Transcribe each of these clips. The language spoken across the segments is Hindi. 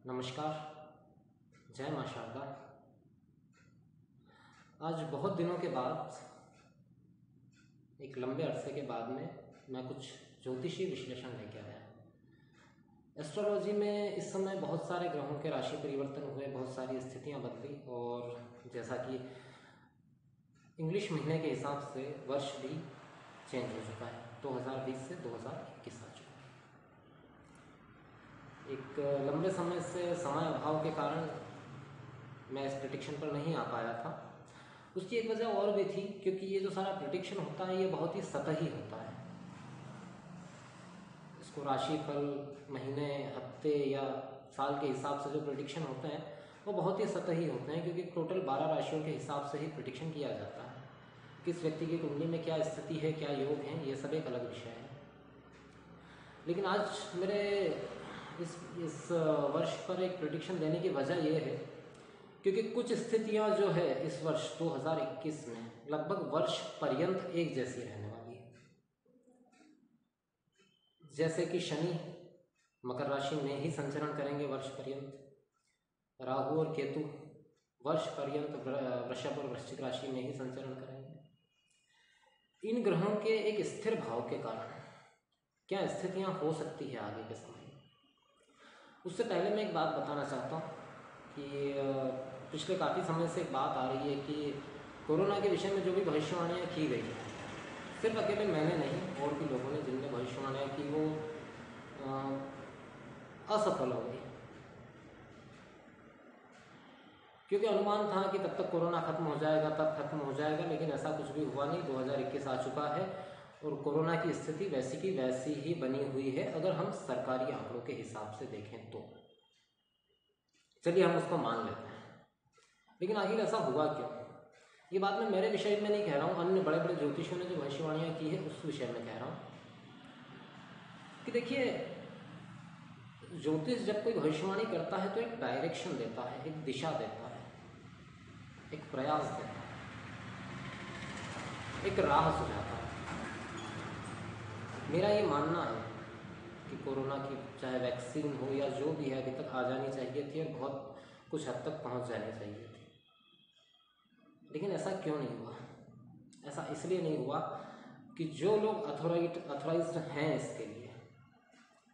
नमस्कार। जय मां शारदा। आज बहुत दिनों के बाद, एक लंबे अरसे के बाद में मैं कुछ ज्योतिषीय विश्लेषण लेके आया। एस्ट्रोलॉजी में इस समय बहुत सारे ग्रहों के राशि परिवर्तन हुए, बहुत सारी स्थितियां बदली और जैसा कि इंग्लिश महीने के हिसाब से वर्ष भी चेंज हो चुका है। 2020 से 2021 आ चुका है। एक लंबे समय से समय अभाव के कारण मैं इस प्रेडिक्शन पर नहीं आ पाया था। उसकी एक वजह और भी थी, क्योंकि ये जो सारा प्रेडिक्शन होता है ये बहुत ही सतही होता है। इसको राशिफल, महीने, हफ्ते या साल के हिसाब से जो प्रेडिक्शन होते हैं वो बहुत ही सतही होते हैं, क्योंकि टोटल 12 राशियों के हिसाब से ही प्रेडिक्शन किया जाता है। किस व्यक्ति की कुंडली में क्या स्थिति है, क्या योग है, ये सब एक अलग विषय है। लेकिन आज मेरे इस वर्ष पर एक प्रेडिक्शन देने की वजह यह है क्योंकि कुछ स्थितियां जो है इस वर्ष 2021 में लगभग वर्ष पर्यंत एक जैसी रहने वाली है। जैसे कि शनि मकर राशि में ही संचरण करेंगे वर्ष पर्यंत, राहु और केतु वर्ष पर्यंत वृषभ और वृश्चिक राशि में ही संचरण करेंगे। इन ग्रहों के एक स्थिर भाव के कारण क्या स्थितियां हो सकती है आगे के समय। उससे पहले मैं एक बात बताना चाहता हूँ कि पिछले काफ़ी समय से एक बात आ रही है कि कोरोना के विषय में जो भी भविष्यवाणियाँ की गई हैं, सिर्फ अकेले मैंने नहीं और भी लोगों ने जिनने भविष्यवाणियाँ की वो असफल हो गई, क्योंकि अनुमान था कि तब तक कोरोना खत्म हो जाएगा, तब खत्म हो जाएगा, लेकिन ऐसा कुछ भी हुआ नहीं। 2021 आ चुका है और कोरोना की स्थिति वैसी की वैसी ही बनी हुई है अगर हम सरकारी आंकड़ों के हिसाब से देखें तो। चलिए हम उसको मान लेते हैं, लेकिन आखिर ऐसा हुआ क्यों? ये बात मैं मेरे विषय में नहीं कह रहा हूँ, अन्य बड़े बड़े ज्योतिषियों ने जो भविष्यवाणियाँ की है उस विषय में कह रहा हूँ कि देखिए, ज्योतिष जब कोई भविष्यवाणी करता है तो एक डायरेक्शन देता है, एक दिशा देता है, एक प्रयास देता है, एक राह सुझाता है। मेरा ये मानना है कि कोरोना की चाहे वैक्सीन हो या जो भी है अभी तक आ जानी चाहिए थी और बहुत कुछ हद तक पहुंच जानी चाहिए थी, लेकिन ऐसा क्यों नहीं हुआ? ऐसा इसलिए नहीं हुआ कि जो लोग अथॉराइज्ड हैं इसके लिए,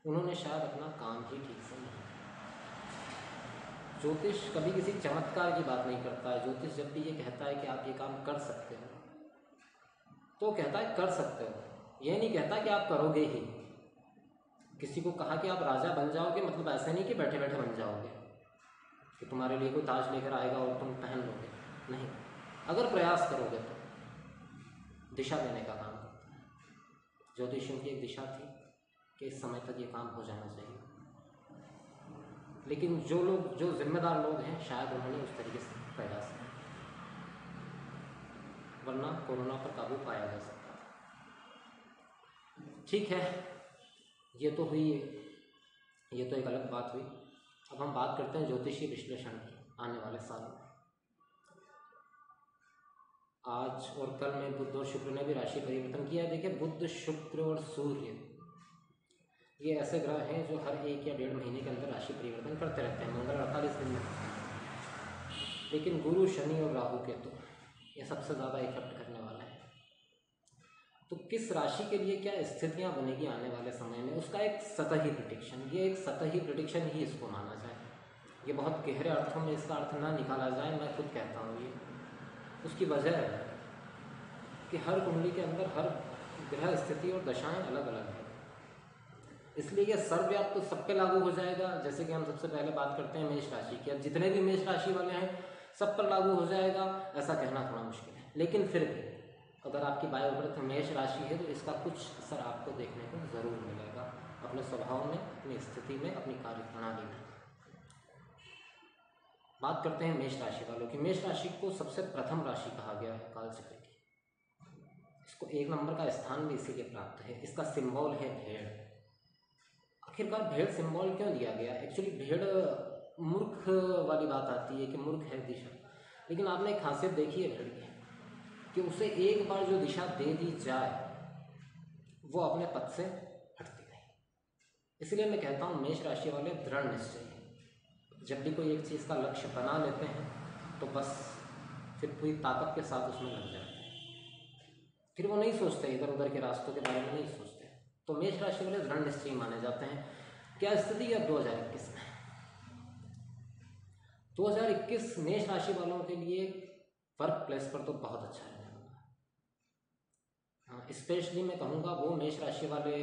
उन्होंने शायद अपना काम ही ठीक से नहीं। ज्योतिष कभी किसी चमत्कार की बात नहीं करता है। ज्योतिष जब भी ये कहता है कि आप ये काम कर सकते हो तो कहता है कर सकते हो, ये नहीं कहता कि आप करोगे ही। किसी को कहा कि आप राजा बन जाओगे, मतलब ऐसे नहीं कि बैठे बैठे बन जाओगे कि तुम्हारे लिए कोई ताज लेकर आएगा और तुम पहन लोगे, नहीं। अगर प्रयास करोगे तो दिशा देने का काम करता है। ज्योतिषियों की एक दिशा थी कि इस समय तक ये काम हो जाना चाहिए, लेकिन जो जिम्मेदार लोग हैं शायद उन्होंने उस तरीके से प्रयास किया, वरना कोरोना पर काबू पाया जा सकता था। ठीक है, ये तो हुई, ये तो एक अलग बात हुई। अब हम बात करते हैं ज्योतिषीय विश्लेषण की आने वाले साल में। आज और कल में बुध और शुक्र ने भी राशि परिवर्तन किया है। देखिए, बुध, शुक्र और सूर्य ये ऐसे ग्रह हैं जो हर 1 या 1.5 महीने के अंदर राशि परिवर्तन करते रहते हैं। मंगल 48 दिन में, लेकिन गुरु, शनि और राहु, केतु ये सबसे ज़्यादा इफेक्ट करने वाले हैं। तो किस राशि के लिए क्या स्थितियां बनेगी आने वाले समय में, उसका एक सतही प्रेडिक्शन, ये एक सतही प्रेडिक्शन ही इसको माना जाए। ये बहुत गहरे अर्थों में इसका अर्थ ना निकाला जाए, मैं खुद कहता हूँ ये। उसकी वजह है कि हर कुंडली के अंदर हर ग्रह स्थिति और दशाएं अलग अलग है, इसलिए ये सर्वव्याप्त तो सब पे लागू हो जाएगा। जैसे कि हम सबसे पहले बात करते हैं मेष राशि की, अब जितने भी मेष राशि वाले हैं सब पर लागू हो जाएगा ऐसा कहना थोड़ा मुश्किल है, लेकिन फिर भी अगर आपकी बायोबर्थ मेष राशि है तो इसका कुछ असर आपको देखने को ज़रूर मिलेगा, अपने स्वभाव में, अपनी स्थिति में, अपनी कार्यप्रणाली में। बात करते हैं मेष राशि वालों की। मेष राशि को सबसे प्रथम राशि कहा गया है कालचक्र की। इसको 1 नंबर का स्थान भी इसीलिए प्राप्त है। इसका सिंबल है भेड़। आखिरकार भेड़ सिंबल क्यों दिया गया? एक्चुअली भेड़ मूर्ख वाली बात आती है कि मूर्ख है दिशा, लेकिन आपने एक खासियत देखी है भेड़ की कि उसे एक बार जो दिशा दे दी जाए वो अपने पद से हटती नहीं। इसलिए मैं कहता हूँ मेष राशि वाले दृढ़ निश्चयी, जब भी कोई एक चीज़ का लक्ष्य बना लेते हैं तो बस फिर पूरी ताकत के साथ उसमें लग जाते हैं, फिर वो नहीं सोचते, इधर उधर के रास्तों के बारे में नहीं सोचते। तो मेष राशि वाले दृढ़ निश्चयी माने जाते हैं। क्या स्थिति है 2021 में? 2021 मेष राशि वालों के लिए वर्क प्लेस पर तो बहुत अच्छा रहने वाला है। हाँ, स्पेशली मैं कहूँगा वो मेष राशि वाले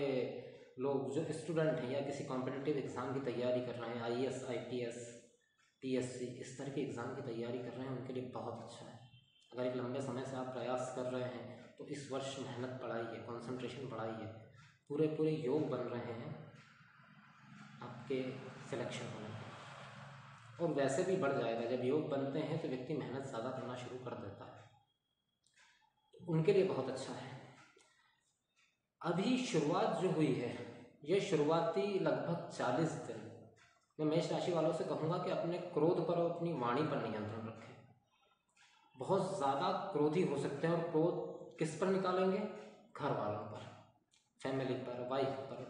लोग जो स्टूडेंट हैं या किसी कॉम्पिटिटिव एग्ज़ाम की तैयारी कर रहे हैं, IAS, IPS, PSC इस तरह के एग्ज़ाम की तैयारी कर रहे हैं, उनके लिए बहुत अच्छा है। अगर एक लंबे समय से आप प्रयास कर रहे हैं तो इस वर्ष मेहनत बढ़ाइए, कंसंट्रेशन बढ़ाइए, पूरे योग बन रहे हैं आपके सिलेक्शन होने के, और वैसे भी बढ़ जाएगा। जब योग बनते हैं तो व्यक्ति मेहनत ज़्यादा करना शुरू कर देता है, तो उनके लिए बहुत अच्छा है। अभी शुरुआत जो हुई है, ये शुरुआती लगभग 40 दिन मैं मेष राशि वालों से कहूँगा कि अपने क्रोध पर और अपनी वाणी पर नियंत्रण रखें। बहुत ज़्यादा क्रोधी हो सकते हैं, और क्रोध किस पर निकालेंगे? घर वालों पर, फैमिली पर, वाइफ पर।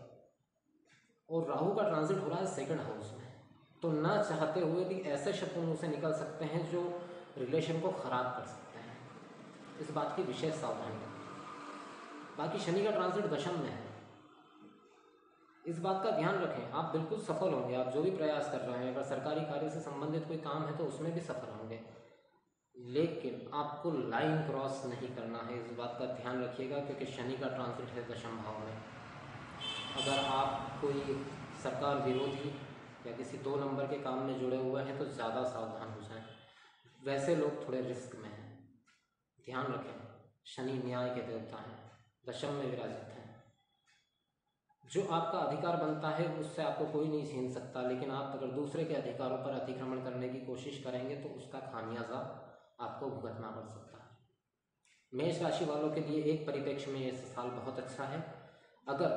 और राहु का ट्रांजिट हो रहा है 2nd हाउस में, तो ना चाहते हुए भी ऐसे शब्द मुँह से निकल सकते हैं जो रिलेशन को ख़राब कर सकते हैं। इस बात की विशेष सावधानी रखें। बाकी शनि का ट्रांजिट दशम में है, इस बात का ध्यान रखें। आप बिल्कुल सफल होंगे, आप जो भी प्रयास कर रहे हैं। अगर सरकारी कार्य से संबंधित कोई काम है तो उसमें भी सफल होंगे, लेकिन आपको लाइन क्रॉस नहीं करना है, इस बात का ध्यान रखिएगा, क्योंकि शनि का ट्रांजिट है दशम भाव में। अगर आप कोई सरकार विरोधी या किसी 2 नंबर के काम में जुड़े हुए हैं तो ज़्यादा सावधान हो जाएं। वैसे लोग थोड़े रिस्क में हैं, ध्यान रखें। शनि न्याय के देवता हैं, दशम में विराजित हैं। जो आपका अधिकार बनता है उससे आपको कोई नहीं छीन सकता, लेकिन आप अगर दूसरे के अधिकारों पर अतिक्रमण करने की कोशिश करेंगे तो उसका खामियाजा आपको भुगतना पड़ सकता है। मेष राशि वालों के लिए एक परिप्रेक्ष्य में ये साल बहुत अच्छा है। अगर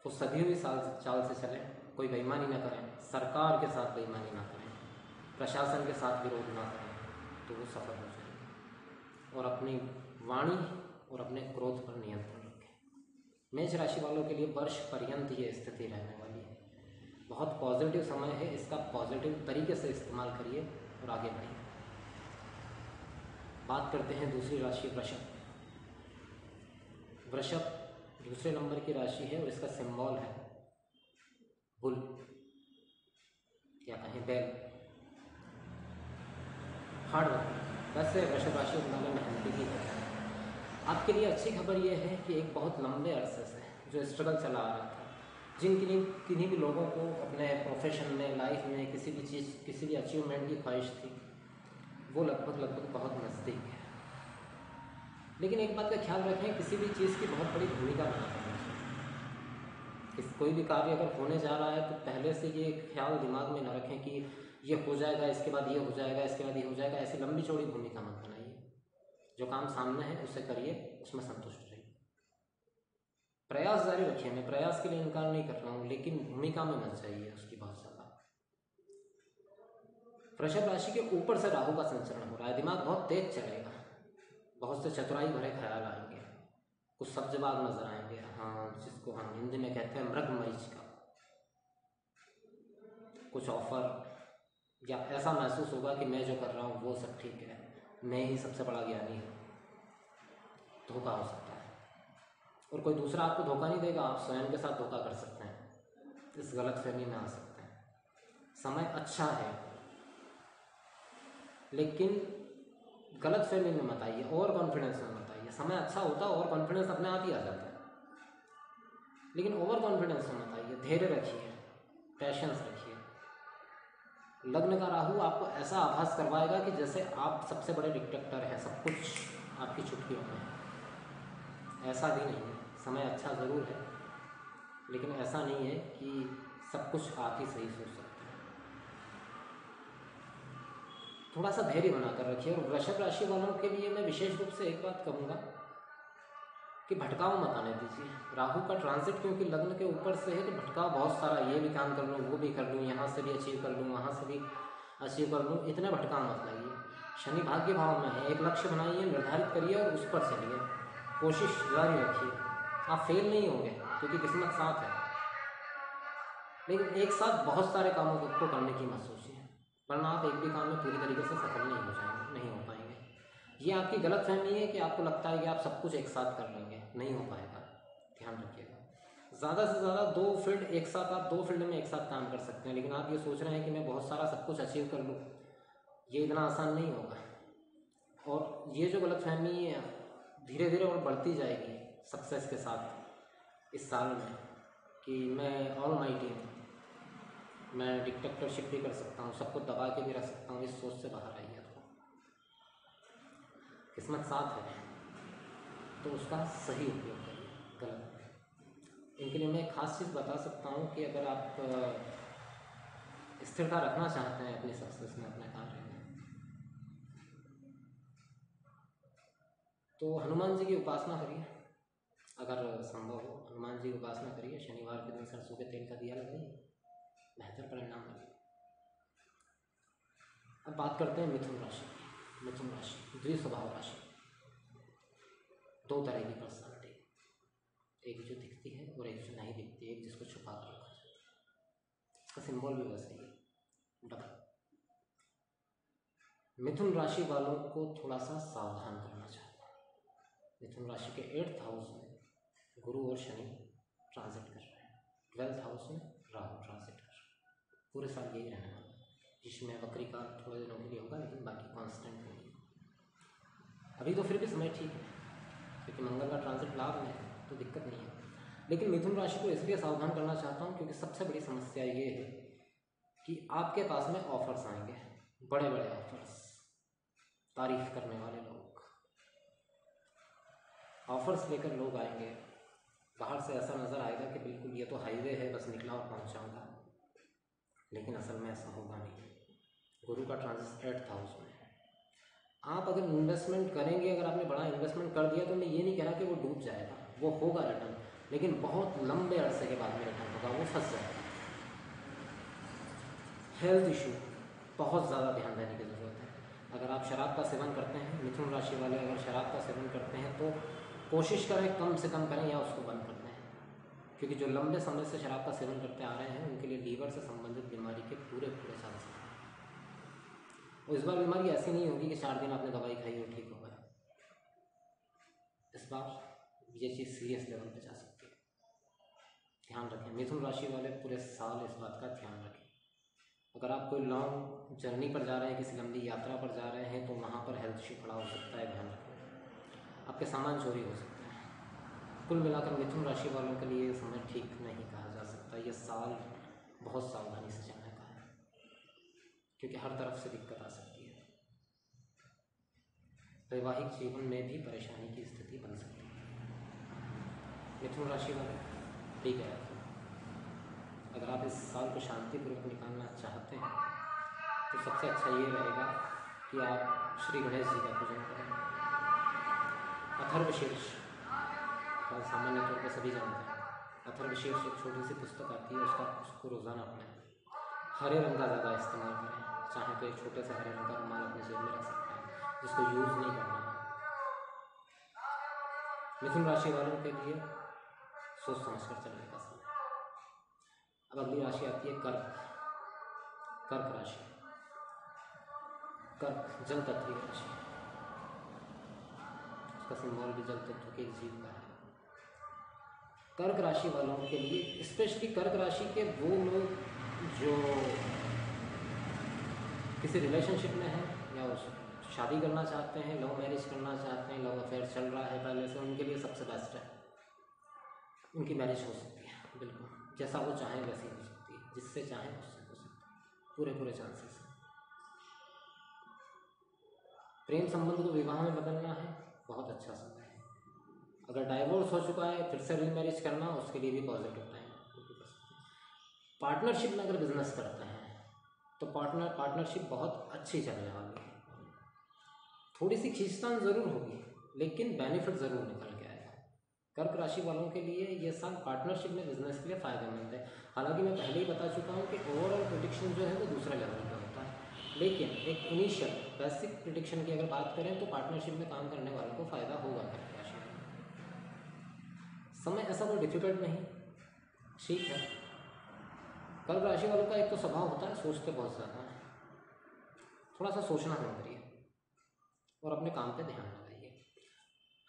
वो सधी हुई चाल से चलें, कोई बेईमानी ना करें, सरकार के साथ बेईमानी ना करें, प्रशासन के साथ विरोध ना करें, तो वो सफल हो जाएंगे। और अपनी वाणी और अपने क्रोध पर नियंत्रण रखें। मेष राशि वालों के लिए वर्ष पर्यंत ये स्थिति रहने वाली है। बहुत पॉजिटिव समय है, इसका पॉजिटिव तरीके से इस्तेमाल करिए और आगे बढ़िए। बात करते हैं दूसरी राशि वृषभ। वृषभ दूसरे नंबर की राशि है और इसका सिंबल है बुल या कहें बैल। Hard work. वैसे वृषभ राशि उन्होंने मेहनती की है। आपके लिए अच्छी खबर यह है कि एक बहुत लंबे अरसे से जो स्ट्रगल चला आ रहा था, किन्हीं भी लोगों को अपने प्रोफेशन में, लाइफ में किसी भी चीज़, किसी भी अचीवमेंट की ख्वाहिश थी, वो लगभग बहुत नज़दीक है। लेकिन एक बात का ख्याल रखें, किसी भी चीज़ की बहुत बड़ी भूमिका बना करनी चाहिए। कोई भी कार्य अगर होने जा रहा है तो पहले से ये ख्याल दिमाग में न रखें कि ये हो जाएगा, इसके बाद ये हो जाएगा, इसके बाद ये हो जाएगा। ऐसी लंबी चौड़ी भूमिका मत बनाइए। जो काम सामने है उसे करिए, उसमें संतुष्ट रहिए, प्रयास जारी रखिए। मैं प्रयास के लिए इनकार नहीं कर रहा हूँ, लेकिन भूमिका में मत जाइए उसकी बहुत ज़्यादा। वृषभ राशि के ऊपर से राहु का संचरण हो रहा है, दिमाग बहुत तेज चलेगा, बहुत से चतुराई भरे ख्याल आएंगे, कुछ सब्जबाग नजर आएंगे। हाँ, जिसको हम हिंदी में कहते हैं मृग मरीच का कुछ ऑफर, या ऐसा महसूस होगा कि मैं जो कर रहा हूँ वो सब ठीक है, मैं ही सबसे बड़ा ज्ञानी हूँ। धोखा हो सकता है, और कोई दूसरा आपको धोखा नहीं देगा, आप स्वयं के साथ धोखा कर सकते हैं। इस गलतफहमी में आ सकते हैं। समय अच्छा है, लेकिन गलतफहमी में मत आइए, ओवर कॉन्फिडेंस में मत आइए। समय अच्छा होता है, ओवर कॉन्फिडेंस अपने आप ही आ जाता है, लेकिन ओवर कॉन्फिडेंस में मत आइए। धैर्य रखिए, पैशंस रखिए। लग्न का राहु आपको ऐसा आभास करवाएगा कि जैसे आप सबसे बड़े डिक्टेटर हैं, सब कुछ आपकी चुटकियों में है। ऐसा भी नहीं है, समय अच्छा ज़रूर है, लेकिन ऐसा नहीं है कि सब कुछ आप ही सही सोच सकते हैं। थोड़ा सा धैर्य बनाकर रखिए। और वृषभ राशि वालों के लिए मैं विशेष रूप से एक बात कहूँगा कि भटकाव मत आने दीजिए। राहु का ट्रांजिट क्योंकि लग्न के ऊपर से है, तो भटकाव बहुत सारा, ये भी काम कर लूँ, वो भी कर लूँ, यहाँ से भी अचीव कर लूँ, वहाँ से भी अचीव कर लूँ, इतने भटकाव मत लाइए। शनि भाग्य भाव में है, एक लक्ष्य बनाइए, निर्धारित करिए और उस पर चलिए, कोशिश जारी रखिए। आप फेल नहीं होंगे क्योंकि किस्मत साथ है, लेकिन एक साथ बहुत सारे कामों को करने की मत सोचिए। वरना आप एक भी काम में पूरी तरीके से सफल नहीं हो पाएंगे। ये आपकी गलत फहमी है कि आपको लगता है कि आप सब कुछ एक साथ कर लेंगे, नहीं हो पाएगा। ध्यान रखिएगा, ज़्यादा से ज़्यादा 2 फील्ड एक साथ, आप 2 फील्ड में एक साथ काम कर सकते हैं, लेकिन आप ये सोच रहे हैं कि मैं बहुत सारा सब कुछ अचीव कर लूँ, ये इतना आसान नहीं होगा। और ये जो गलतफहमी है धीरे धीरे और बढ़ती जाएगी सक्सेस के साथ इस साल में, कि मैं ऑल माइटी हूँ, मैं डिक्टेटरशिप भी कर सकता हूँ, सबको दबा के भी रख सकता हूँ। इस सोच से बाहर आइए। तो किस्मत साथ है तो उसका सही उपयोग करिए, गलत। इनके लिए मैं एक ख़ास चीज़ बता सकता हूँ कि अगर आप स्थिरता रखना चाहते हैं अपनी सक्सेस में, अपने कार्य में, तो हनुमान जी की उपासना करिए। अगर संभव हो हनुमान जी की उपासना करिए, शनिवार के दिन सरसों के तेल का दिया लगाइए, बेहतर परिणाम मिलेगा। अब बात करते हैं मिथुन राशि की। मिथुन राशि द्विस्वभाव राशि, 2 तरह की पर्सनालिटी, एक जो दिखती है और एक जो नहीं दिखती है, एक जिसको छुपा कर रखा जाता है। इसका सिंबल भी वैसे ही है, डबल। मिथुन राशि वालों को थोड़ा सा सावधान करना चाहिए। मिथुन राशि के 8th हाउस में गुरु और शनि ट्रांजिट कर रहे हैं, 12th हाउस में राहु ट्रांजिट कर रहे हैं। पूरे साल यही रहने वाला है, जिसमें वक्री का थोड़े दिनों के लिए होगा, लेकिन बाकी कांस्टेंट होगी। अभी तो फिर भी समय ठीक है, क्योंकि मंगल का ट्रांजिट लाभ में है, तो दिक्कत नहीं है। लेकिन मिथुन राशि को इसलिए सावधान करना चाहता हूँ क्योंकि सबसे बड़ी समस्या ये है कि आपके पास में ऑफर्स आएंगे, बड़े बड़े ऑफर्स, तारीफ करने वाले लोग, ऑफर्स लेकर लोग आएंगे। बाहर से ऐसा नज़र आएगा कि बिल्कुल ये तो हाईवे है, बस निकला और पहुंच जाऊंगा, लेकिन असल में ऐसा होगा नहीं। गुरु का ट्रांजिट 8th हाउस में है। आप अगर इन्वेस्टमेंट करेंगे, अगर आपने बड़ा इन्वेस्टमेंट कर दिया, तो मैं ये नहीं कह रहा कि वो डूब जाएगा, वो होगा रिटर्न, लेकिन बहुत लंबे अरसे के बाद में रिटर्न होगा, वो फंस जाएगा। हेल्थ इशू बहुत ज़्यादा ध्यान देने की ज़रूरत है। अगर आप शराब का सेवन करते हैं, मिथुन राशि वाले अगर शराब का सेवन करते हैं, तो कोशिश करें कम से कम करें या उसको बंद कर दें, क्योंकि जो लंबे समय से शराब का सेवन करते आ रहे हैं उनके लिए लीवर से संबंधित बीमारी के पूरे चांस हैं। और इस बार बीमारी ऐसी नहीं होगी कि 4 दिन आपने दवाई खाई और ठीक हो गया। इस बार ये चीज़ सीरियस लेवल पे जा सकती है, ध्यान रखें। मिथुन राशि वाले पूरे साल इस बात का ध्यान रखें। अगर आप कोई लॉन्ग जर्नी पर जा रहे हैं, किसी लंबी यात्रा पर जा रहे हैं, तो वहाँ पर हेल्थ इशू खड़ा हो सकता है, ध्यान रखें। आपके सामान चोरी हो सकते हैं। कुल मिलाकर मिथुन राशि वालों के लिए समय ठीक नहीं कहा जा सकता। ये साल बहुत सावधानी से चलने का है, क्योंकि हर तरफ से दिक्कत आ सकती है। वैवाहिक जीवन में भी परेशानी की स्थिति बन सकती है। मिथुन राशि वाले ठीक है, अगर आप इस साल को शांतिपूर्वक निकालना चाहते हैं तो सबसे अच्छा ये रहेगा कि आप श्री गणेश जी का पूजन करें। अथर्वशीर्ष, सामान्य तौर पर सभी जानते हैं, अथर्वशीर्ष एक छोटी सी पुस्तक आती है, उसको रोज़ाना पढ़ें। हरे रंग का ज़्यादा इस्तेमाल करें, चाहे तो एक छोटे से हरे रंग का रुमाल अपने जेब में रख सकते हैं, जिसको यूज़ नहीं करना है। मिथुन राशि वालों के लिए सोच समझ कर चलने का समय। अब अगली राशि आती है कर्क। कर्क राशि, कर्क जल तत्व की राशि, उसका सिंबल भी जल तत्व के जीव का है। कर्क राशि वालों के लिए, स्पेशली कर्क राशि के वो लोग जो किसी रिलेशनशिप में हैं या शादी करना चाहते हैं, लव मैरिज करना चाहते हैं, लव अफेयर चल रहा है पहले से, उनके लिए सबसे बेस्ट है। उनकी मैरिज हो सकती है, बिल्कुल जैसा वो चाहें वैसी हो सकती है, जिससे चाहें उससे हो सकती है, पूरे चांसेस हैं। प्रेम संबंध को विवाह में बदलना है, बहुत अच्छा समय है। अगर डाइवोर्स हो चुका है फिर से रीमैरिज करना, उसके लिए भी पॉजिटिव टाइम है। पार्टनरशिप में अगर बिजनेस करते हैं तो पार्टनरशिप बहुत अच्छी चलने वाली है। थोड़ी सी खींचतान ज़रूर होगी, लेकिन बेनिफिट ज़रूर निकल के आएगा। कर्क राशि वालों के लिए ये साल पार्टनरशिप में बिजनेस के लिए फ़ायदेमंद है। हालांकि मैं पहले ही बता चुका हूँ कि ओवरऑल प्रेडिक्शन जो है वो दूसरे लेवल पर होता है, लेकिन एक इनिशियल बेसिक प्रेडिक्शन की अगर बात करें तो पार्टनरशिप में काम करने वालों को फ़ायदा होगा। कर्क राशि में समय ऐसा कोई डिफिकल्ट नहीं, ठीक है। कर्क राशि वालों का एक तो स्वभाव होता है सोचते बहुत ज़्यादा है, थोड़ा सा सोचना कम करिए और अपने काम पे ध्यान लगाइए।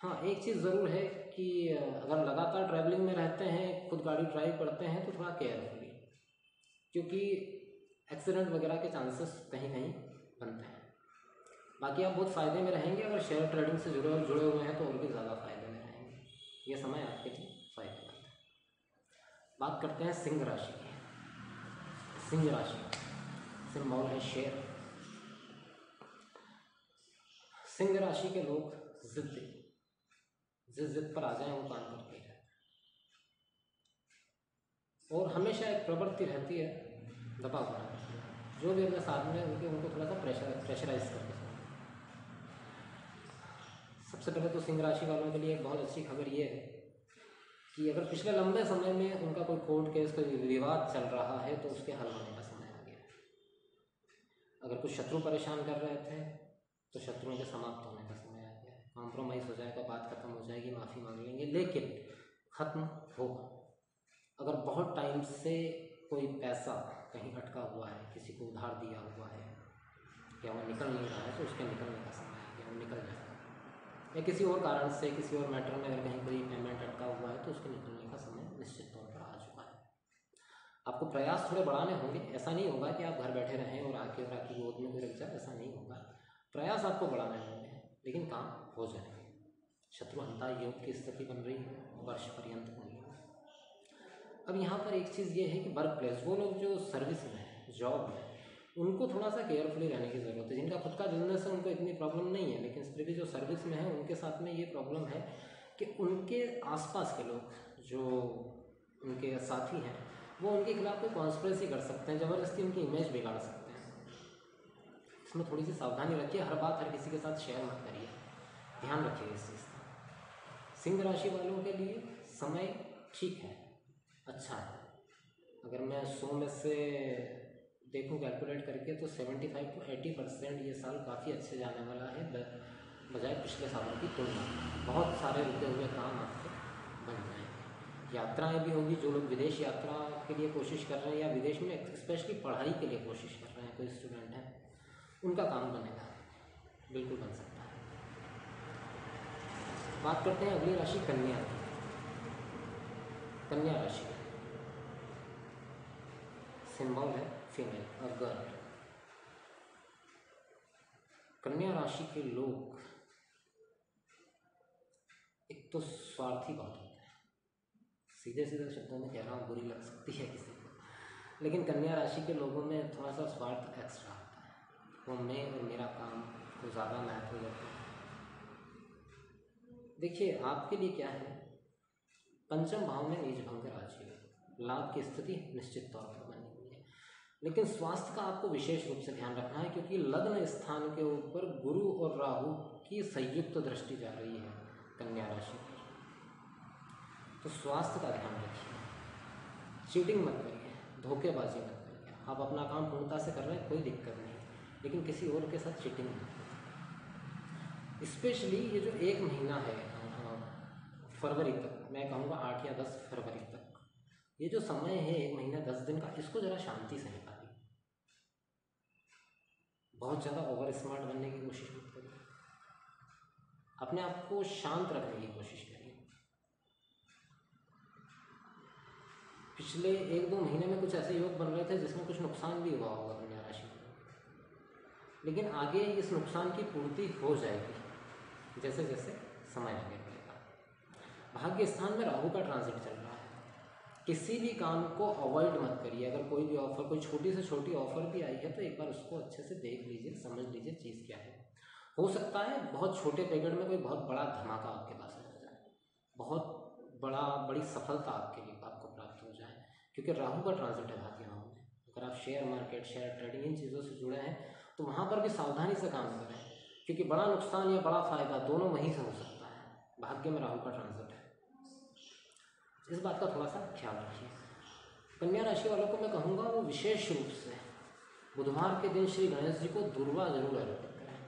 हाँ, एक चीज़ ज़रूर है कि अगर लगातार ट्रैवलिंग में रहते हैं, खुद गाड़ी ड्राइव करते हैं, तो थोड़ा केयरफुली, क्योंकि एक्सीडेंट वगैरह के चांसेस कहीं कहीं बनते हैं। बाकी आप बहुत फ़ायदे में रहेंगे, अगर शेयर ट्रेडिंग से जुड़े हुए हैं तो और भी ज़्यादा फ़ायदे में रहेंगे। ये समय आपके लिए फ़ायदेमंद है। बात करते हैं सिंह राशि की। सिंह राशि सिंबल है शेर। सिंह राशि के लोग जिद्दी, जिस जिद पर आ जाएं वो काम करके ही रहते हैं और हमेशा एक प्रवृत्ति रहती है दबाव बनाने की। जो भी अपने साथ में उनको थोड़ा सा प्रेशराइज करके चलना। सबसे पहले तो सिंह राशि वालों के लिए एक बहुत अच्छी खबर ये है कि अगर पिछले लंबे समय में उनका कोई कोर्ट केस, कोई विवाद चल रहा है तो उसके हल होने का समय आ गया है। अगर कुछ शत्रु परेशान कर रहे थे तो शत्रुओं के समाप्त होने का समय आ गया है। कॉम्प्रोमाइज़ हो जाएगा, बात खत्म हो जाएगी, माफ़ी मांग लेंगे, लेकिन ख़त्म होगा। अगर बहुत टाइम से कोई पैसा कहीं अटका हुआ है, किसी को उधार दिया हुआ है या वो निकल नहीं रहा है, तो उसके निकलने का समय आ गया, वो निकल जाएगा। या किसी और कारण से, किसी और मैटर में अगर कहीं कोई पेमेंट अटका हुआ है तो उसके निकलने का समय निश्चित तौर पर आ चुका है। आपको प्रयास थोड़े बढ़ाने होंगे। ऐसा नहीं होगा कि आप घर बैठे रहें और आके गोद में कोई रख जाए, ऐसा नहीं होगा। प्रयास आपको बढ़ाने होंगे, लेकिन काम हो जाएगा। शत्रुहंता योग की स्थिति बन रही है, वर्ष पर्यंत होगी। अब यहाँ पर एक चीज़ ये है कि वर्क प्लेस, वो लोग जो सर्विस में है, जॉब में, उनको थोड़ा सा केयरफुली रहने की ज़रूरत है। जिनका खुद का बिजनेस है उनको इतनी प्रॉब्लम नहीं है, लेकिन फिर भी जो सर्विस में है उनके साथ में ये प्रॉब्लम है कि उनके आसपास के लोग जो उनके साथी हैं वो उनके खिलाफ कोई कॉन्स्पिरेसी कर सकते हैं, ज़बरदस्ती उनकी इमेज बिगाड़ सकते हैं। इसमें थोड़ी सी सावधानी रखिए। हर बात हर किसी के साथ शेयर मत करिए, ध्यान रखिए इस चीज़ का। सिंह राशि वालों के लिए समय ठीक है, अच्छा है। अगर मैं 100 में से देखूं कैलकुलेट करके तो 75 to 80% ये साल काफ़ी अच्छे जाने वाला है बजाय पिछले सालों की तुलना में। बहुत सारे रुके हुए काम आपके बन जाएंगे। यात्राएं भी होगी। जो लोग विदेश यात्रा के लिए कोशिश कर रहे हैं या विदेश में स्पेशली पढ़ाई के लिए कोशिश कर रहे हैं, कोई स्टूडेंट है, उनका काम बनेगा, बिल्कुल बन सकता है। बात करते हैं अगली राशि कन्या की। कन्या राशि सिंबल है फीमेल, अ गर्ल। कन्या राशि के लोग एक तो स्वार्थी बहुत होते हैं। सीधे सीधे शब्दों में कह रहा हूँ, बुरी लग सकती है किसी को, लेकिन कन्या राशि के लोगों में थोड़ा सा स्वार्थ एक्स्ट्रा होता है। वो मैं और मेरा काम को ज़्यादा महत्व देते हैं। देखिए आपके लिए क्या है, पंचम भाव में नीच भंग राशि है, लाभ की स्थिति निश्चित तौर पर बनी हुई है, लेकिन स्वास्थ्य का आपको विशेष रूप से ध्यान रखना है, क्योंकि लग्न स्थान के ऊपर गुरु और राहु की संयुक्त दृष्टि जा रही है कन्या राशि पर। तो स्वास्थ्य का ध्यान रखिए, चीटिंग मत करिए, धोखेबाजी मत करिए। आप अपना काम पूर्णता से कर रहे हैं, कोई दिक्कत नहीं, लेकिन किसी और के साथ चीटिंग मत करिए। स्पेशली ये जो एक महीना है फरवरी तक, मैं कहूँगा 8 या 10 फरवरी तक, ये जो समय है 1 महीना 10 दिन का, इसको ज़रा शांति से निकालिए। बहुत ज़्यादा ओवर स्मार्ट बनने की कोशिश मत करिए, अपने आप को शांत रखने की कोशिश करिए। पिछले 1-2 महीने में कुछ ऐसे योग बन रहे थे जिसमें कुछ नुकसान भी हुआ होगा कन्या राशि में, लेकिन आगे इस नुकसान की पूर्ति हो जाएगी जैसे जैसे समय आगे बढ़ेगा। भाग्य स्थान में राहु का ट्रांजिट चल रहा है। किसी भी काम को अवॉइड मत करिए। अगर कोई भी ऑफर, कोई छोटी से छोटी ऑफर भी आई है तो एक बार उसको अच्छे से देख लीजिए, समझ लीजिए चीज़ क्या है। हो सकता है बहुत छोटे पैकेट में कोई बहुत बड़ा धमाका आपके पास हो जाए, बहुत बड़ी सफलता आपके लिए आपको प्राप्त हो जाए, क्योंकि राहु का ट्रांजिट है भाग्य भाव में। अगर आप शेयर मार्केट, शेयर ट्रेडिंग, इन चीज़ों से जुड़े हैं तो वहाँ पर भी सावधानी से काम करें, क्योंकि बड़ा नुकसान या बड़ा फायदा दोनों वहीं से हो सकता है। भाग्य में राहु का ट्रांजिट है, इस बात का थोड़ा सा ख्याल रखिए। कन्या राशि वालों को मैं कहूँगा वो विशेष रूप से बुधवार के दिन श्री गणेश जी को दुर्वा जरूर अर्पित करें,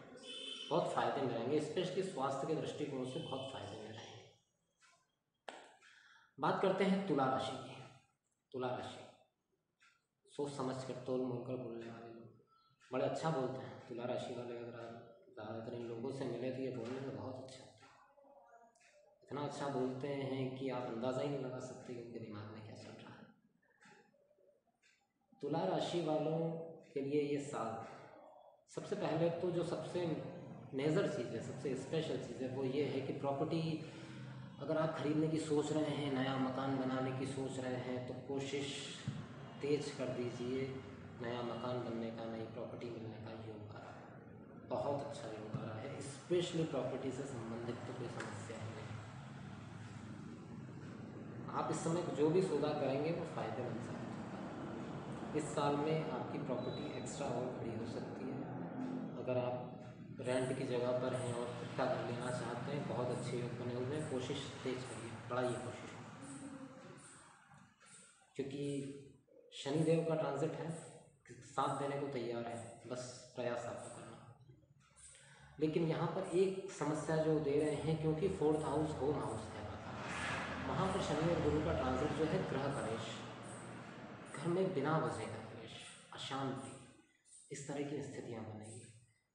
बहुत फायदे में रहेंगे, स्पेशली स्वास्थ्य के दृष्टिकोण से बहुत फायदे में रहेंगे। बात करते हैं तुला राशि की। तुला राशि सोच समझ कर, तोल मोल कर बोलने वाले लोग, बड़ा अच्छा बोलते हैं तुला राशि वाले। अगर आप ज़्यादातर इन लोगों से मिले तो ये बोलने में बहुत अच्छा होता है। इतना अच्छा बोलते हैं कि आप अंदाज़ा ही नहीं लगा सकते कि उनके दिमाग में क्या चल रहा है। तुला राशि वालों के लिए ये साल सबसे पहले तो जो सबसे मेजर चीज़ है, सबसे स्पेशल चीज़ है, वो ये है कि प्रॉपर्टी अगर आप खरीदने की सोच रहे हैं, नया मकान बनाने की सोच रहे हैं, तो कोशिश तेज कर दीजिए। नया मकान बनने का, नई प्रॉपर्टी मिलने का योग आ रहा है, बहुत अच्छा योग आ रहा है। स्पेशली प्रॉपर्टी से संबंधित तो कोई समस्या ही नहीं। आप इस समय जो भी सौदा करेंगे वो फ़ायदेमंद साबित होगा। इस साल में आपकी प्रॉपर्टी एक्स्ट्रा और खड़ी हो सकती है। अगर आप रेंट की जगह पर हैं और खुद का घर लेना चाहते हैं, बहुत अच्छे योग बने हुए हैं। कोशिश तेज करिए, बढ़ाइए कोशिश, क्योंकि शनिदेव का ट्रांजिट है, साथ देने को तैयार है, बस प्रयास आपको करना। लेकिन यहाँ पर एक समस्या जो दे रहे हैं, क्योंकि 4th हाउस होम हाउस है, वहाँ पर शनि और गुरु का ट्रांजिट जो है ग्रह कलेश, घर में बिना वजह का कलेश, अशांति, इस तरह की स्थितियाँ बनेंगी।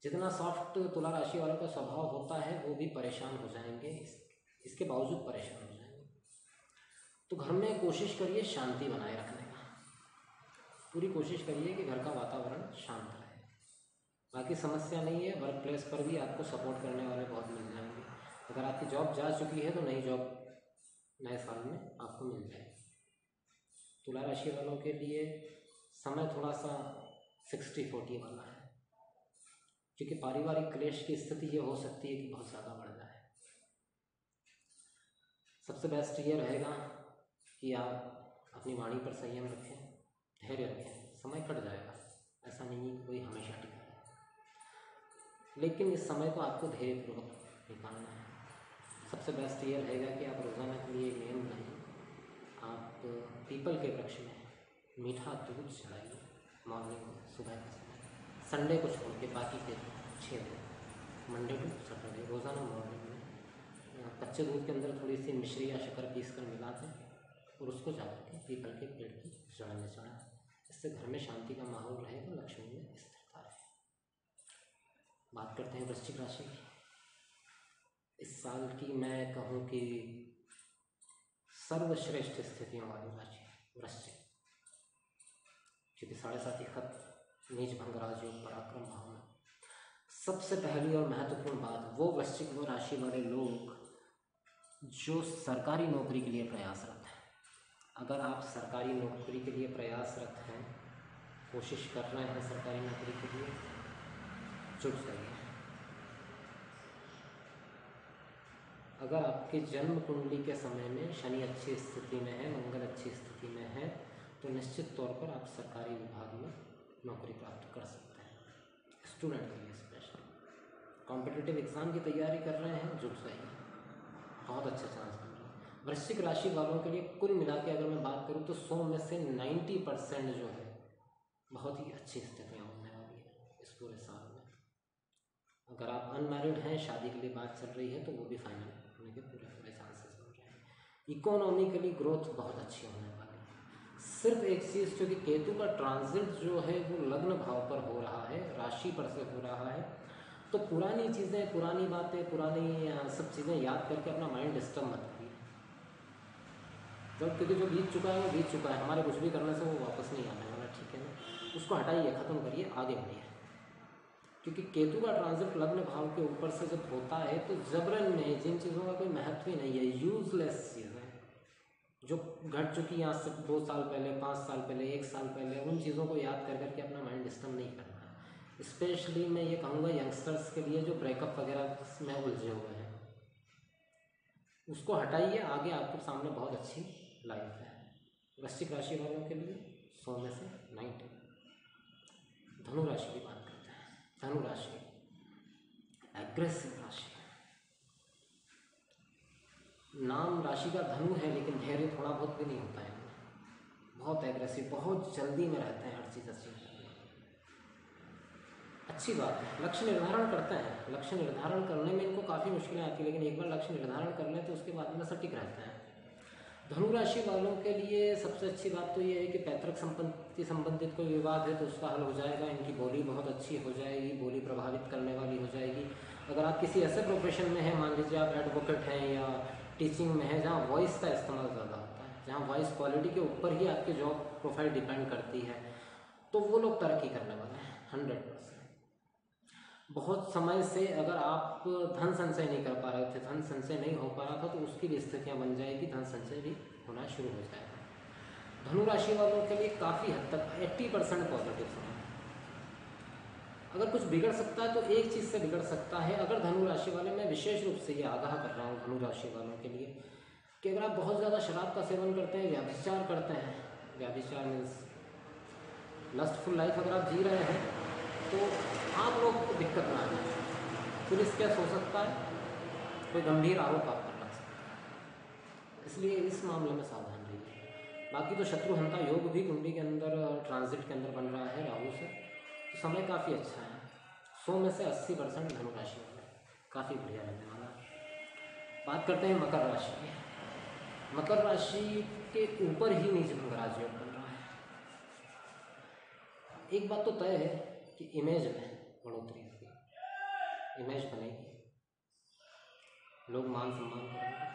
जितना सॉफ्ट तुला राशि वालों का स्वभाव होता है वो भी परेशान हो जाएंगे, इसके बावजूद परेशान हो जाएंगे। तो घर में कोशिश करिए शांति बनाए रखने का, पूरी कोशिश करिए कि घर का वातावरण शांत रहे। बाकी समस्या नहीं है। वर्क प्लेस पर भी आपको सपोर्ट करने वाले बहुत मिल जाएंगे। अगर आपकी जॉब जा चुकी है तो नई जॉब नए साल में आपको मिल जाएगी। तुला राशि वालों के लिए समय थोड़ा सा 60-40 वाला है, क्योंकि पारिवारिक क्लेश की स्थिति ये हो सकती है कि बहुत ज़्यादा बढ़ जाए। सबसे बेस्ट ये रहेगा कि आप अपनी वाणी पर संयम रखें, धैर्य रखें। समय कट जाएगा, ऐसा नहीं कि कोई हमेशा टिका है, लेकिन इस समय को आपको धैर्यपूर्वक निकालना है। सबसे बेस्ट ये रहेगा कि आप रोज़ाना के लिए एक नियम बनाइए। आप पीपल के वृक्ष में मीठा दूध चढ़ाइए मॉर्निंग में, सुबह के समय, संडे को छोड़ के बाकी के 6 दिन, मंडे टू सैटरडे, रोज़ाना मॉर्निंग में कच्चे दूध के अंदर थोड़ी सी मिश्री या शक्कर पीस कर मिला दें और उसको जाकर के पीपल के पेड़ की जड़ में चढ़ाएं। इससे घर में शांति का माहौल रहेगा, लक्ष्मी में स्थिरता रहेगी। बात करते हैं वृश्चिक राशि की। इस साल की मैं कहूँ कि सर्वश्रेष्ठ स्थितियों वाली राशि वृश्चिक, क्योंकि 7.5 खत, नीच भंग राजयोग, पराक्रम भाव में सबसे पहली और महत्वपूर्ण बात, वो वृश्चिक वो राशि वाले लोग जो सरकारी नौकरी के लिए प्रयासरत हैं। अगर आप सरकारी नौकरी के लिए प्रयासरत हैं, कोशिश कर रहे हैं सरकारी नौकरी के लिए, जुट जाइए। अगर आपके जन्म कुंडली के समय में शनि अच्छी स्थिति में है, मंगल अच्छी स्थिति में है, तो निश्चित तौर पर आप सरकारी विभाग में नौकरी प्राप्त कर सकते हैं। स्टूडेंट के लिए स्पेशल कॉम्पिटिटिव एग्ज़ाम की तैयारी कर रहे हैं, जुट जाइए, बहुत अच्छा चांस बन रहा है। वृश्चिक राशि वालों के लिए कुल मिला के अगर मैं बात करूँ तो 100 में से 90% जो है बहुत ही अच्छी स्थितियाँ होने वाली है इस पूरे साल में। अगर आप अनमैरिड हैं, शादी के लिए बात चल रही है, तो वो भी फाइनल होने के पूरे चांसेस बन रहे हैं। इकोनॉमिकली ग्रोथ बहुत अच्छी होने वाली है। सिर्फ एक चीज़, क्योंकि केतु का ट्रांजिट जो है वो लग्न भाव पर हो रहा है, राशि पर से हो रहा है, तो पुरानी चीज़ें, पुरानी बातें, पुरानी सब चीज़ें याद करके अपना माइंड डिस्टर्ब मत करिए। जब क्योंकि जो बीत चुका है वो बीत चुका है, हमारे कुछ भी करने से वो वापस नहीं आने वाला, ठीक है ना। उसको हटाइए, ख़त्म करिए, आगे बढ़िए। क्योंकि केतु का ट्रांजिट लग्न भाव के ऊपर से जब होता है तो जबरन में जिन चीज़ों का कोई महत्व ही नहीं है, यूजलेस चीज़ें जो घट चुकी आज से 2 साल पहले, 5 साल पहले, 1 साल पहले, उन चीज़ों को याद कर करके अपना माइंड डिस्टर्ब नहीं करना है। स्पेशली मैं ये कहूँगा यंगस्टर्स के लिए जो ब्रेकअप वगैरह में उलझे हुए हैं, उसको हटाइए, आगे आपके सामने बहुत अच्छी लाइफ है। वृश्चिक राशि वालों के लिए 100 में से 90। धनु राशि की बात करते हैं। धनु राशि एग्रेसिव राशि, नाम राशि का धनु है, लेकिन धैर्य थोड़ा बहुत भी नहीं होता है। बहुत एग्रेसिव, बहुत जल्दी में रहते हैं हर चीज़ अच्छी। अच्छी बात है, लक्ष्य निर्धारण करते हैं, लक्ष्य निर्धारण करने में इनको काफ़ी मुश्किलें आती है, लेकिन एक बार लक्ष्य निर्धारण कर लें तो उसके बाद में सटीक रहते हैं। धनु राशि वालों के लिए सबसे अच्छी बात तो ये है कि पैतृक संपत्ति संबंधित कोई विवाद है तो उसका हल हो जाएगा। इनकी बोली बहुत अच्छी हो जाएगी, बोली प्रभावित करने वाली हो जाएगी। अगर आप किसी ऐसे प्रोफेशन में हैं, मान लीजिए आप एडवोकेट हैं या टीचिंग में हैं जहाँ वॉइस का इस्तेमाल ज़्यादा होता है, जहाँ वॉइस क्वालिटी के ऊपर ही आपकी जॉब प्रोफाइल डिपेंड करती है, तो वो लोग तरक्की करने वाले हैं 100%। बहुत समय से अगर आप धन संचय नहीं कर पा रहे थे, धन संचय नहीं हो पा रहा था, तो उसकी भी स्थितियाँ बन जाएगी, धन संचय भी होना शुरू हो जाएगा। धनु राशि वालों के लिए काफ़ी हद तक 80% पॉजिटिव समय। अगर कुछ बिगड़ सकता है तो एक चीज़ से बिगड़ सकता है। अगर धनु राशि वाले, मैं विशेष रूप से ये आगाह कर रहा हूँ धनु राशि वालों के लिए कि अगर आप बहुत ज़्यादा शराब का सेवन करते हैं, व्याभिचार करते हैं, व्याभिचार मीन्स लस्टफुल लाइफ अगर आप जी रहे हैं, तो आप लोग को दिक्कत ना आए। पुलिस केस हो सकता है, कोई गंभीर आरोप आप कर सकते हैं, इसलिए इस मामले में सावधान रहिए। बाकी तो शत्रुहंता योग भी कुंडली के अंदर ट्रांजिट के अंदर बन रहा है राहु से, तो समय काफ़ी अच्छा है। 100 में से 80% धनु राशि वाले काफ़ी बढ़िया रहने वाला है। बात करते हैं मकर राशि की। मकर राशि के ऊपर ही नीच भंग राजयोग बन रहा है। एक बात तो तय है कि इमेज में बढ़ोतरी होगी, इमेज बनेगी, लोग मान सम्मान करेंगे,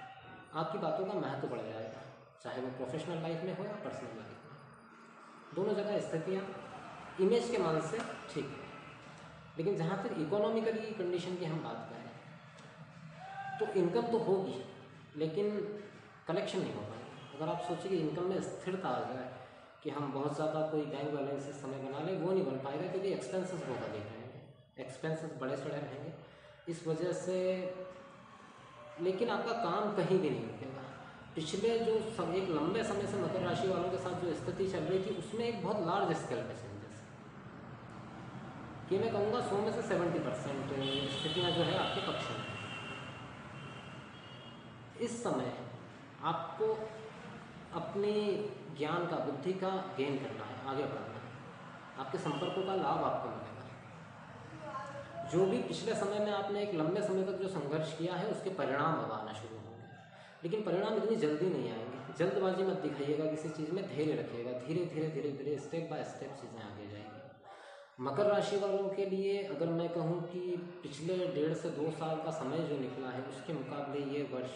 आपकी बातों का महत्व बढ़ जाएगा, चाहे वो प्रोफेशनल लाइफ में हो या पर्सनल लाइफ में, दोनों जगह स्थितियाँ इमेज के मान से ठीक है। लेकिन जहाँ तक इकोनॉमिकली कंडीशन की हम बात करें तो इनकम तो होगी लेकिन कलेक्शन नहीं हो पाएगी। अगर आप सोचिए कि इनकम में स्थिरता आ जाए कि हम बहुत ज़्यादा कोई बैंक बैलेंस इस समय बना लें, वो नहीं बन पाएगा क्योंकि एक्सपेंसेस बहुत अधिक रहेंगे, एक्सपेंसेस बड़े चढ़े रहेंगे इस वजह से। लेकिन आपका काम कहीं भी नहीं रुकेगा। पिछले जो सब एक लंबे समय से मकर राशि वालों के साथ जो स्थिति चल रही थी उसमें एक बहुत लार्ज स्केल पे चेंजेस कि मैं कहूँगा 100 में से 70% स्थितियाँ जो है आपके पक्ष में। इस समय आपको अपनी ज्ञान का, बुद्धि का गेन करना है, आगे बढ़ना है, आपके संपर्कों का लाभ आपको मिलेगा। जो भी पिछले समय में आपने एक लंबे समय तक जो संघर्ष किया है उसके परिणाम अब आना शुरू होंगे, लेकिन परिणाम इतनी जल्दी नहीं आएंगे। जल्दबाजी मत दिखाइएगा किसी चीज़ में, धैर्य रखिएगा, धीरे धीरे धीरे धीरे स्टेप बाय स्टेप चीज़ें आगे जाएंगी। मकर राशि वालों के लिए अगर मैं कहूँ कि पिछले 1.5 से 2 साल का समय जो निकला है उसके मुकाबले ये वर्ष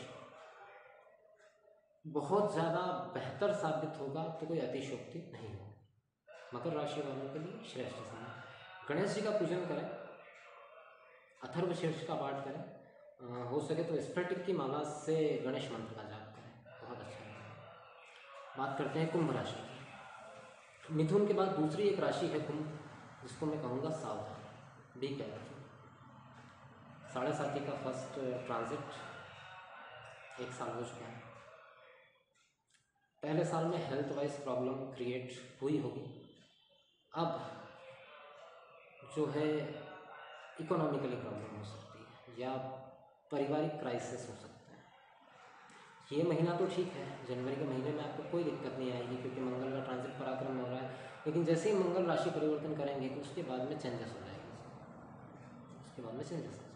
बहुत ज़्यादा बेहतर साबित होगा तो कोई अतिशयोक्ति नहीं होगी। मकर राशि वालों के लिए श्रेष्ठ समय। गणेश जी का पूजन करें, अथर्वशीर्ष का पाठ करें, हो सके तो स्फटिक की माला से गणेश मंत्र का जाप करें, बहुत अच्छा है। बात करते हैं कुंभ राशि की। मिथुन के बाद दूसरी एक राशि है कुंभ, जिसको मैं कहूँगा सावधान, बी केयरफुल। 7.5 का फर्स्ट ट्रांजिट 1 साल हो चुका है। पहले साल में हेल्थ वाइज प्रॉब्लम क्रिएट हुई होगी, अब जो है इकोनॉमिकली प्रॉब्लम हो सकती है या पारिवारिक क्राइसिस हो सकते हैं। ये महीना तो ठीक है, जनवरी के महीने में आपको कोई दिक्कत नहीं आएगी क्योंकि मंगल का ट्रांजिट पराक्रम में हो रहा है, लेकिन जैसे ही मंगल राशि परिवर्तन करेंगे तो उसके बाद में चेंजेस हो जाएंगे, उसके बाद में चेंजेस हो जाएंगे।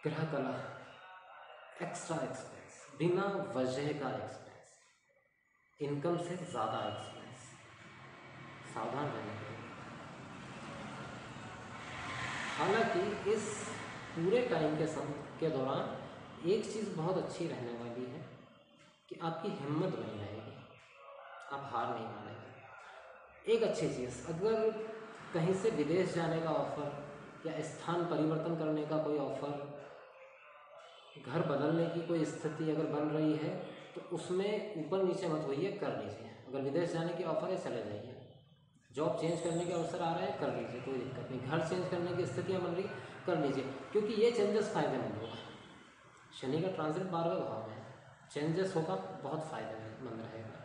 ग्रह कला, एक्स्ट्रा एक्सपेंस, बिना वजह का एक्सपेंस, इनकम से ज़्यादा एक्सपेंस, सावधान रहने के लिए। हालांकि इस पूरे टाइम के दौरान एक चीज़ बहुत अच्छी रहने वाली है कि आपकी हिम्मत बनी रहेगी, आप हार नहीं मानेंगे। एक अच्छी चीज़, अगर कहीं से विदेश जाने का ऑफ़र या स्थान परिवर्तन करने का कोई ऑफ़र, घर बदलने की कोई स्थिति अगर बन रही है तो उसमें ऊपर नीचे मत होइए, कर लीजिए। अगर विदेश जाने की ऑफ़र है चले जाइए, जॉब चेंज करने के अवसर आ रहे हैं कर लीजिए, कोई दिक्कत नहीं। घर चेंज करने की स्थितियाँ बन रही कर लीजिए, क्योंकि ये चेंजेस फ़ायदेमंद होगा। शनि का ट्रांजिट 12वें भाव में, चेंजेस होगा, बहुत फ़ायदेमंद रहेगा।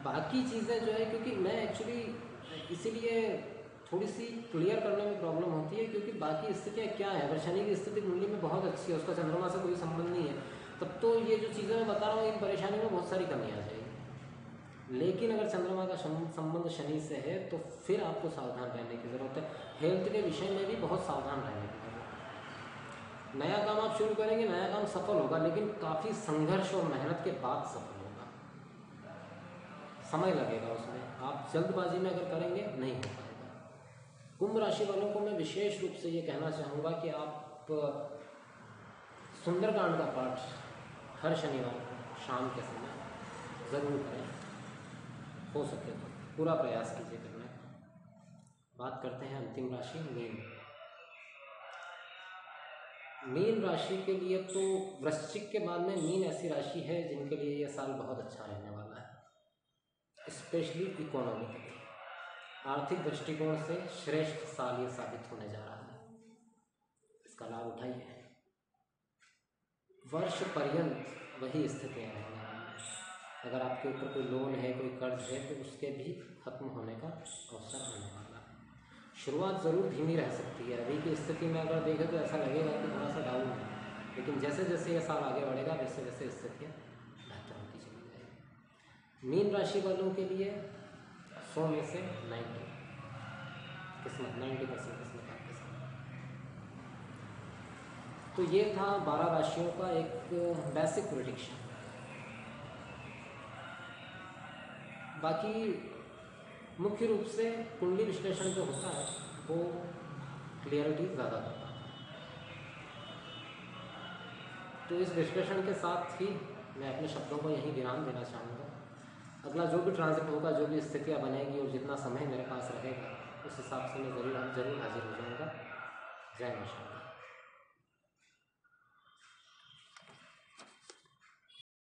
बाकी चीज़ें जो है, क्योंकि मैं एक्चुअली इसीलिए थोड़ी सी क्लियर करने में प्रॉब्लम होती है क्योंकि बाकी स्थितियाँ क्या है। अगर शनि की स्थिति कुंडली में बहुत अच्छी है, उसका चंद्रमा से कोई संबंध नहीं है, तब तो ये जो चीज़ें मैं बता रहा हूँ इन परेशानी में बहुत सारी कमी आ जाएगी। लेकिन अगर चंद्रमा का संबंध शनि से है तो फिर आपको सावधान रहने की ज़रूरत है। हेल्थ के विषय में भी बहुत सावधान रहने की ज़रूरत है। नया काम आप शुरू करेंगे, नया काम सफल होगा, लेकिन काफ़ी संघर्ष और मेहनत के बाद सफल होगा, समय लगेगा उसमें। आप जल्दबाजी में अगर करेंगे नहीं हो पाएगा। कुंभ राशि वालों को मैं विशेष रूप से ये कहना चाहूँगा कि आप सुंदरकांड का पाठ हर शनिवार को शाम के समय ज़रूर करें, हो सके तो पूरा प्रयास कीजिए करने का। बात करते हैं अंतिम राशि मीन। मीन राशि के लिए तो वृश्चिक के बाद में मीन ऐसी राशि है जिनके लिए ये साल बहुत अच्छा रहने वाला है, स्पेशली इकोनॉमिकली, आर्थिक दृष्टिकोण से श्रेष्ठ साल ये साबित होने जा रहा है। इसका लाभ उठाइए। वर्ष पर्यंत वही स्थितियाँ रहने वाली हैं। अगर आपके ऊपर कोई लोन है, कोई कर्ज है, तो उसके भी खत्म होने का अवसर आने वाला है। शुरुआत ज़रूर धीमी रह सकती है, अभी की स्थिति में अगर देखें तो ऐसा लगेगा कि थोड़ा सा डाउन है, लेकिन जैसे जैसे ये साल आगे बढ़ेगा वैसे वैसे स्थितियाँ बेहतर होती चली जाएगी। मीन राशि वालों के लिए 100 में से 90 किस्मत, 90% किस्मत आपके साथ। तो ये था 12 राशियों का एक बेसिक प्रेडिक्शन। बाकी मुख्य रूप से कुंडली विश्लेषण जो होता है वो क्लियरिटी ज़्यादा करता है। तो इस विश्लेषण के साथ ही मैं अपने शब्दों को यहीं विराम देना चाहूँगा। अगला जो भी ट्रांजिट होगा, जो भी स्थितियाँ बनेगी और जितना समय मेरे पास रहेगा, उस हिसाब से मैं ज़रूर हाजिर हो जाऊँगा। जय माता दी।